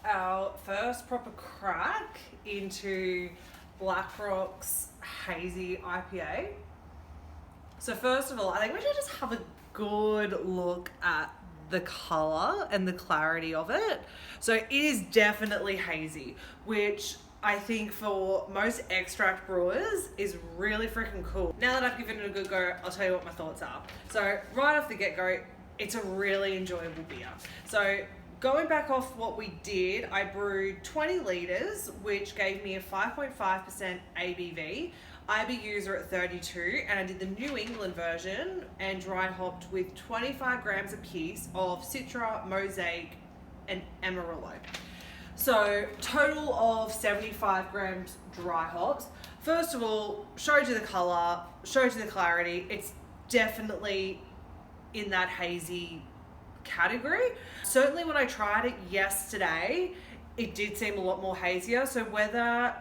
our first proper crack into Approx Hazy IPA. So first of all, I think we should just have a good look at the colour and the clarity of it. So it is definitely hazy, which I think for most extract brewers is really freaking cool. Now that I've given it a good go, I'll tell you what my thoughts are. So right off the get-go, it's a really enjoyable beer. So going back off what we did, I brewed 20 litres, which gave me a 5.5% ABV. IBUs are at 32, and I did the New England version and dry hopped with 25 grams apiece of Citra, Mosaic, and Amarillo. So total of 75 grams dry hops. First of all, showed you the colour, showed you the clarity. It's definitely in that hazy category. Certainly when I tried it yesterday, it did seem a lot more hazier. So whether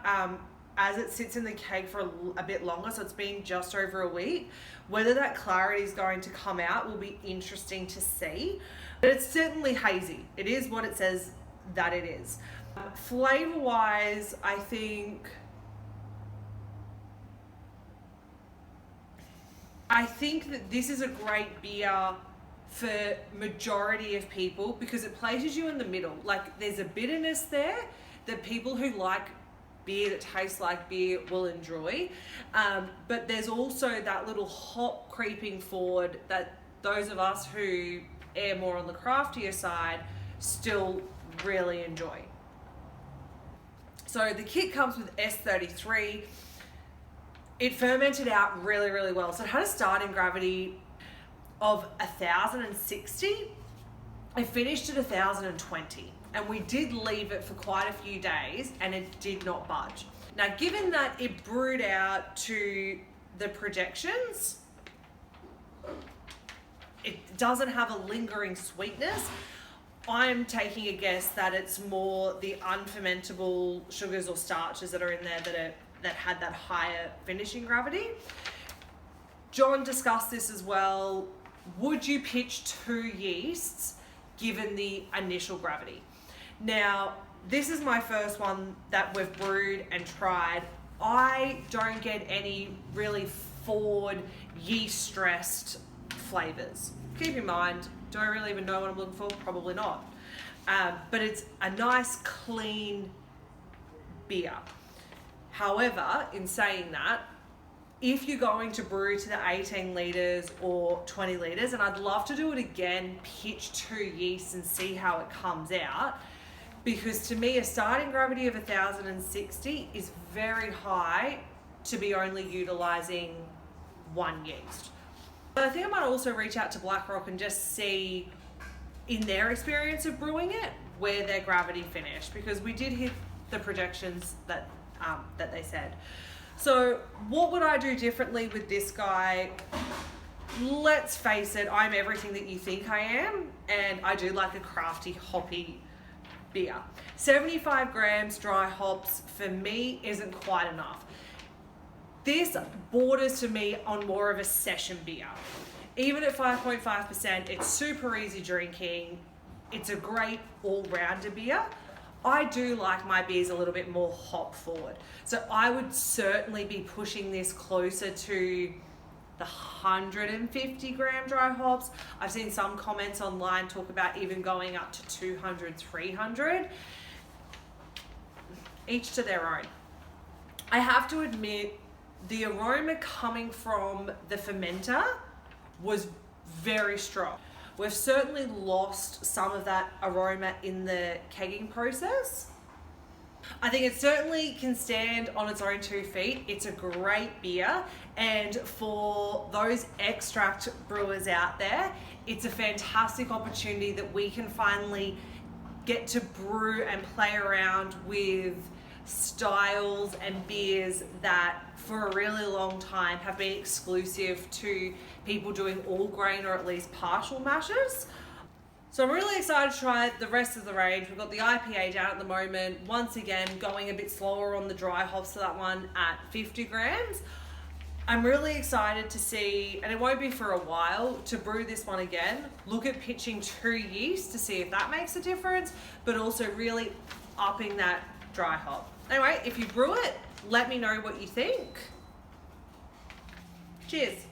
as it sits in the keg for a bit longer, so it's been just over a week, whether that clarity is going to come out will be interesting to see. But it's certainly hazy. It is what it says that it is. Flavor wise, I think that this is a great beer for majority of people because it places you in the middle. Like there's a bitterness there that people who like beer that tastes like beer will enjoy, but there's also that little hop creeping forward that those of us who err more on the craftier side still really enjoy. So the kit comes with S33. It fermented out really, really well. So it had a starting gravity of 1,060. I finished at 1,020. And we did leave it for quite a few days and it did not budge. Now, given that it brewed out to the projections, it doesn't have a lingering sweetness. I'm taking a guess that it's more the unfermentable sugars or starches that are in there that had that higher finishing gravity. John discussed this as well. Would you pitch 2 yeasts given the initial gravity? Now, this is my first one that we've brewed and tried. I don't get any really forward yeast stressed flavors. Keep in mind, do I really even know what I'm looking for? Probably not. But it's a nice, clean beer. However, in saying that, if you're going to brew to the 18 litres or 20 litres, and I'd love to do it again, pitch 2 yeasts and see how it comes out, because to me a starting gravity of 1,060 is very high to be only utilising 1 yeast. But I think I might also reach out to BlackRock and just see in their experience of brewing it where their gravity finished, because we did hit the projections that they said. So what would I do differently with this guy? Let's face it, I'm everything that you think I am, and I do like a crafty, hoppy beer. 75 grams dry hops for me isn't quite enough. This borders to me on more of a session beer. Even at 5.5%, it's super easy drinking. It's a great all-rounder beer. I do like my beers a little bit more hop forward. So I would certainly be pushing this closer to the 150 gram dry hops. I've seen some comments online talk about even going up to 200, 300. Each to their own. I have to admit, the aroma coming from the fermenter was very strong. We've certainly lost some of that aroma in the kegging process. I think it certainly can stand on its own 2 feet. It's a great beer, and for those extract brewers out there, it's a fantastic opportunity that we can finally get to brew and play around with styles and beers that for a really long time have been exclusive to people doing all grain or at least partial mashes. So I'm really excited to try the rest of the range. We've got the IPA down at the moment. Once again, going a bit slower on the dry hops for that one at 50 grams. I'm really excited to see, and it won't be for a while, to brew this one again. Look at pitching 2 yeast to see if that makes a difference, but also really upping that dry hop. Anyway, if you brew it, let me know what you think. Cheers.